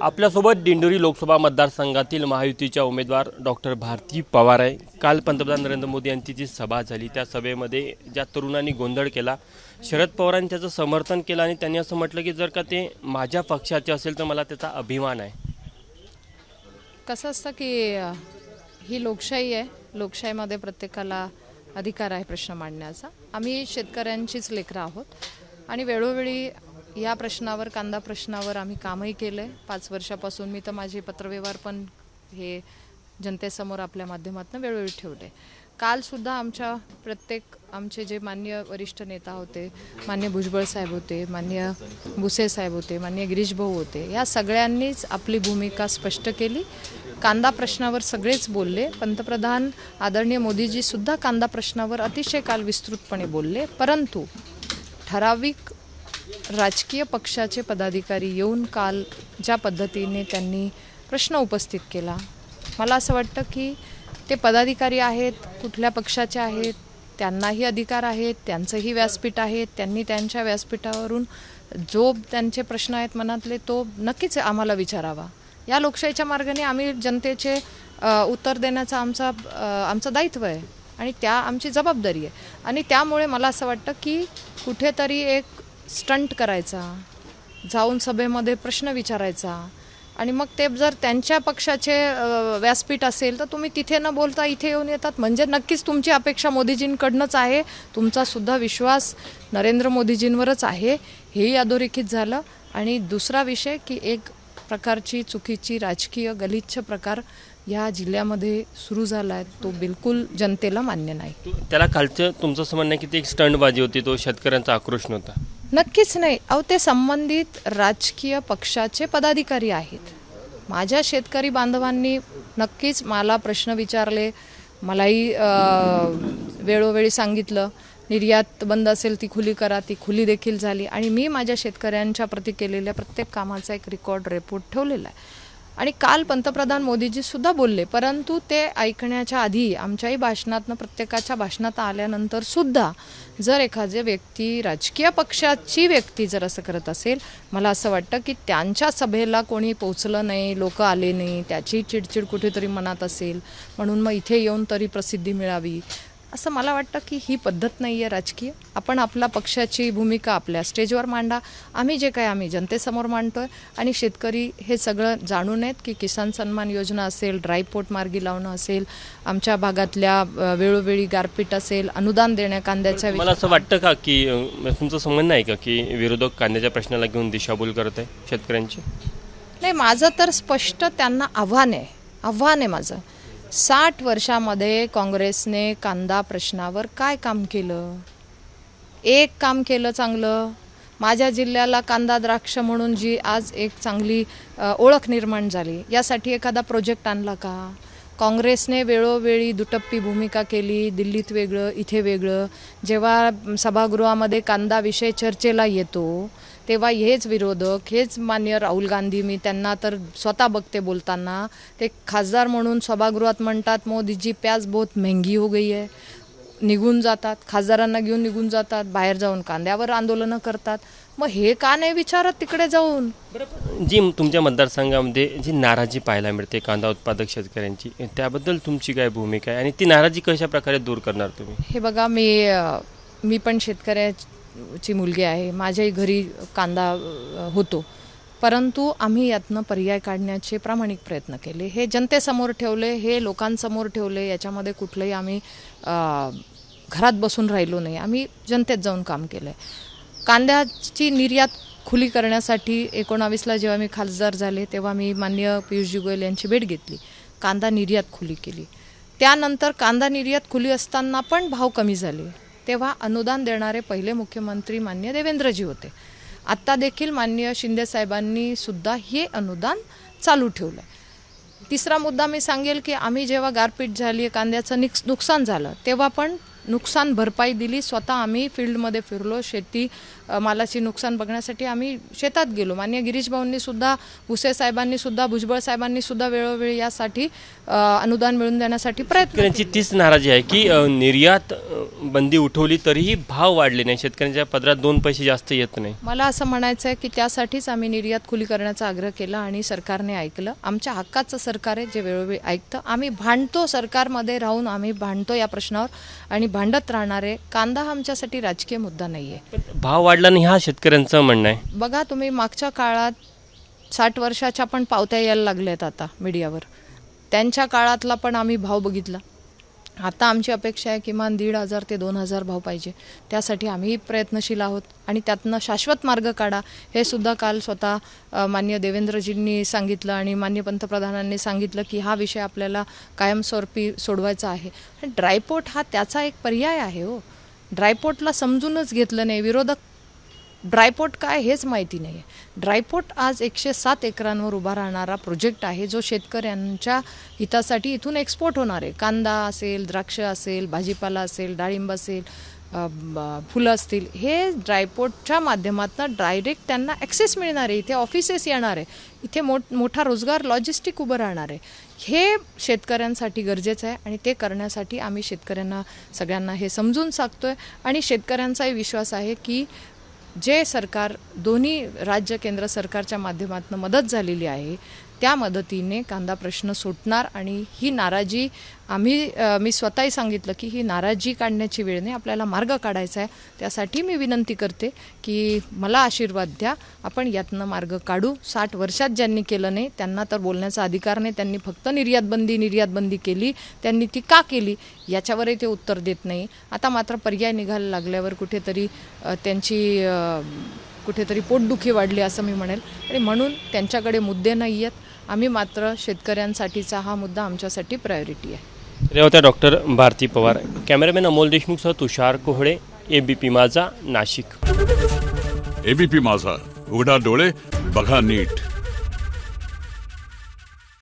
आपल्यासोबत दिंडोरी लोकसभा मतदारसंघातील महायुतीच्या उमेदवार डॉक्टर भारती पवार आहे। काल पंतप्रधान नरेंद्र मोदी यांची जी सभा झाली त्या सभेमध्ये ज्या तरुणांनी गोंधळ केला, शरद पवारांनी त्याचं समर्थन केलं आणि त्यांनी असं म्हटलं की जर का ते माझ्या पक्षाचे असेल तर मला त्याचा अभिमान आहे। कसं असतं की ही लोकशाही आहे, लोकशाहीमध्ये प्रत्येकाला अधिकार आहे प्रश्न मांडण्याचा। आम्ही शेतकऱ्यांचीच लेकरं आहोत आणि वेळोवेळी या प्रश्नावर, कांदा प्रश्नावर आम्ही कामही केले। 5 वर्षापासून मी तर माझे पत्रव्यवहार पण हे जनतेसमोर आपल्या माध्यमातून वेळोवेळी ठेवले। काल सुद्धा आमचे जे मान्य वरिष्ठ नेता होते, मान्य भुजबळ साहेब होते, मान्य भुसे साहेब होते, मान्य गिरीश भाऊ होते, या सगळ्यांनीच आपली भूमिका स्पष्ट केली। कांदा प्रश्नावर सगळेच बोलले। पंतप्रधान आदरणीय मोदीजी सुद्धा कांदा प्रश्नावर अतिशय काल विस्तृतपणे बोलले, परंतु ठराविक राजकीय पक्षाचे पदाधिकारी येऊन काल ज्या पद्धतीने त्यांनी प्रश्न उपस्थित केला, मला असं वाटतं की ते पदाधिकारी आहेत, कुठल्या पक्षाचे आहेत, त्यांनाही अधिकार आहेत, त्यांचंही व्यासपीठ आहे, त्यांनी त्यांच्या व्यासपीठावरून जो त्यांचे प्रश्न आहेत मनातले तो नक्कीच आम्हाला विचारावा। या लोकशाहीच्या मार्गाने आम्ही जनतेचे उत्तर देण्याचं आमचं दायित्व आहे आणि त्या आमची जबाबदारी आहे। आणि त्यामुळे मला असं वाटतं की कुठेतरी एक स्टंट करायचा, जाऊन सभेमध्ये प्रश्न विचारायचा आणि मग ते जर त्यांच्या पक्षाचे व्यासपीठ असेल तर तुम्ही तिथे न बोलता इथे येऊन येतात, म्हणजे नक्कीच तुमची अपेक्षा मोदीजींकडनंच आहे, तुमचा सुद्धा विश्वास नरेंद्र मोदीजींवरच आहे, हेही अधोरेखित झालं। आणि दुसरा विषय की एक प्रकारची चुकीची राजकीय गलिच्छ प्रकार या जिल्ह्यामध्ये सुरू झाला आहे, तो बिलकुल जनतेला मान्य नाही। त्याला कालचं तुमचं असं म्हणणं आहे की ती एक स्टंटबाजी होती, तो शेतकऱ्यांचा आक्रोश नव्हता? नक्कीच नाही। ते संबंधित राजकीय पक्षाचे पदाधिकारी आहेत। माझ्या शेतकरी बांधवांनी नक्कीच मला प्रश्न विचारले, मलाही वेळोवेळी सांगितलं निर्यात बंद असेल ती खुली करा, ती खुली देखील झाली आणि मी माझ्या शेतकऱ्यांच्या प्रति केलेल्या प्रत्येक कामाचा एक रिपोर्ट ठेवलेला आहे। आणि काल पंतप्रधान मोदीजी सुद्धा बोलले, परंतु ते ऐकण्याच्या आधी आमच्याही भाषणातनं, प्रत्येकाच्या भाषणात आल्यानंतर सुद्धा जर एखादी व्यक्ती, राजकीय पक्षाची व्यक्ती जर असं करत असेल, मला असं वाटतं की त्यांच्या सभेला कोणी पोचलं नाही, लोक आले नाही, त्याची चिडचिड कुठेतरी मनात असेल, म्हणून मग इथे येऊन तरी प्रसिद्धी मिळावी, असं मला वाटतं की ही पद्धत नाही आहे राजकीय। आपण आपला पक्षाची भूमिका आपल्या स्टेजवर मांडा, आम्ही जनतेसमोर मांडतोय आणि शेतकरी हे सगळं जाणून आहेत की किसान सन्मान योजना असेल, ड्रायपोर्ट मार्गी लावणं असेल, आमच्या भागातल्या वेळोवेळी गारपीट असेल, अनुदान देण्या कांद्याच्या। मला असं वाटतं का की तुमचं म्हणणं आहे का की विरोधक कांद्याच्या प्रश्नाला घेऊन दिशाभूल करत आहे शेतकऱ्यांची? नाही, माझं तर स्पष्ट त्यांना आव्हान आहे माझं। 60 वर्षामध्ये काँग्रेसने कांदा प्रश्नावर काय काम केलं? एक काम केलं चांगलं, माझ्या जिल्ह्याला कांदा द्राक्ष म्हणून जी आज एक चांगली ओळख निर्माण झाली, यासाठी एखादा प्रोजेक्ट आणला का? काँग्रेसने वेळोवेळी दुटप्पी भूमिका केली, दिल्लीत वेगळं, इथे वेगळं। जेव्हा सभागृहामध्ये कांदा विषय चर्चेला येतो तेव्हा हेच विरोधक, हेच मान्य राहुल गांधी, मी त्यांना तर स्वतः बघते बोलताना, ते खासदार म्हणून सभागृहात म्हणतात मोदीजी प्याज बहुत महंगी हो गई है, निघून जातात, खासदारांना घेऊन निघून जातात, बाहेर जाऊन कांद्यावर आंदोलनं करतात। मग हे का नाही विचारत तिकडे जाऊन? जी तुमच्या मतदारसंघामध्ये जी नाराजी पाहायला मिळते कांदा उत्पादक शेतकऱ्यांची, त्याबद्दल तुमची काय भूमिका आहे आणि ती नाराजी कशा प्रकारे दूर करणार तुम्ही? हे बघा, मी पण शेतकऱ्याची मुलगी आहे, माझ्याही घरी कांदा होतो, परंतु आम्ही यातनं पर्याय काढण्याचे प्रामाणिक प्रयत्न केले, हे जनतेसमोर ठेवले, हे लोकांसमोर ठेवले, याच्यामध्ये कुठलंही आम्ही घरात बसून राहिलो नाही, आम्ही जनतेत जाऊन काम केलं आहे। कांद्याची निर्यात खुली करण्यासाठी 19ला जेव्हा मी खासदार झाले तेव्हा मी माननीय पियुषजी गोयल यांची भेट घेतली, कांदा निर्यात खुली केली। त्यानंतर कांदा निर्यात खुली असताना पण भाव कमी झाले, तेव्हा अनुदान देणारे पहिले मुख्यमंत्री माननीय देवेंद्रजी होते। आत्ता देखील माननीय शिंदे साहेबांनी सुद्धा हे अनुदान चालू ठेवलं आहे। तिसरा मुद्दा मी सांगेल की आम्ही जेव्हा गारपीट झाली, कांद्याचं नुकसान झालं, तेव्हा पण नुकसान भरपाई दिली, स्वतः आम्ही फील्डमध्ये फिरलो, शेती मालाची नुकसान बघण्यासाठी आम्ही शेतात गेलो. माननीय गिरीश भाऊंनी सुद्धा, भुसे साहेबांनी सुद्धा, भुजबळ साहेबांनी सुद्धा वेळोवेळी यासाठी अनुदान मिळवून देण्यासाठी प्रयत्न. शेतकऱ्यांची तीच नाराजी आहे की निर्यात बंदी उठवली तरीही भाव वाढले नाही, शेतकऱ्यांच्या पदरात 2 पैसे जास्त येत नाही. मला असं म्हणायचं आहे की त्यासाठीच आम्ही निर्यात खुली करण्याचा आग्रह केला आणि सरकारने ऐकलं. आमच्या हक्काचं सरकार आहे जे वेळोवेळी ऐकतं. आम्ही भांडतो, सरकारमध्ये राहून आम्ही भांडतो या प्रश्नावर आणि भांडत राहणार आहे. कांदा हा आमच्यासाठी राजकीय मुद्दा नाही आहे. भाव वाढला नाही हा शेतकऱ्यांचं म्हणणं आहे. बघा तुम्ही मागच्या काळात 60 वर्षाच्या पण पावत्या यायला लागल्यात आता मीडियावर. त्यांच्या काळातला पण आम्ही भाव बघितला. आता आमची अपेक्षा आहे किमान 1,500 ते 2,000 भाव पाहिजे. त्यासाठी आम्ही प्रयत्नशील आहोत आणि त्यातनं शाश्वत मार्ग काढा हे सुद्धा काल स्वतः माननीय देवेंद्रजींनी सांगितलं आणि माननीय पंतप्रधानांनी सांगितलं की हा विषय आपल्याला कायमस्वरूपी सोडवायचा आहे. ड्रायपोर्ट हा त्याचा एक पर्याय आहे हो. ड्रायपोर्टला समजूनच घेतलं नाही. विरोधक ड्रायपोर्ट काय हेच माहिती नाही आहे. ड्रायपोर्ट आज 107 एकरांवर उभा राहणारा प्रोजेक्ट आहे जो शेतकऱ्यांच्या हितासाठी इथून एक्सपोर्ट होणार आहे. कांदा असेल, द्राक्ष असेल, भाजीपाला असेल, डाळिंब असेल, फुलं असतील, हे ड्रायपोर्टच्या माध्यमातून डायरेक्ट त्यांना ॲक्सेस मिळणार आहे. इथे ऑफिसेस येणार आहे, इथे मोठा रोजगार लॉजिस्टिक उभं राहणार आहे. हे शेतकऱ्यांसाठी गरजेचं आहे आणि ते करण्यासाठी आम्ही शेतकऱ्यांना सगळ्यांना हे समजून सांगतोय आणि शेतकऱ्यांचाही विश्वास आहे की जे सरकार दोन्ही राज्य केंद्र सरकारच्या माध्यमातून मदत झालेली आहे त्या मदतीने कांदा प्रश्न सुटणार आणि ही नाराजी मी स्वतःही सांगितलं की ही नाराजी काढण्याची वेळ नाही, आपल्याला मार्ग काढायचा आहे. त्यासाठी मी विनंती करते की मला आशीर्वाद द्या, आपण यातनं मार्ग काढू. 60 वर्षात ज्यांनी केलं नाही त्यांना तर बोलण्याचा अधिकार नाही. त्यांनी फक्त निर्यात बंदी केली, त्यांनी ती का केली याच्यावरही ते उत्तर देत नाही. आता मात्र पर्याय निघायला लागल्यावर कुठेतरी त्यांची कुठेतरी पोटदुखी वाढली असं मी म्हणेल आणि म्हणून त्यांच्याकडे मुद्दे नाही आहेत. आम्ही मात्र शेतकऱ्यांसाठीचा हा मुद्दा आमच्यासाठी प्रायोरिटी आहे. होत्या डॉक्टर भारती पवार. कॅमेरामॅन अमोल देशमुखसह तुषार कोहळे, ABP माझा, नाशिक. ABP माझा, उघडा डोळे बघा नीट.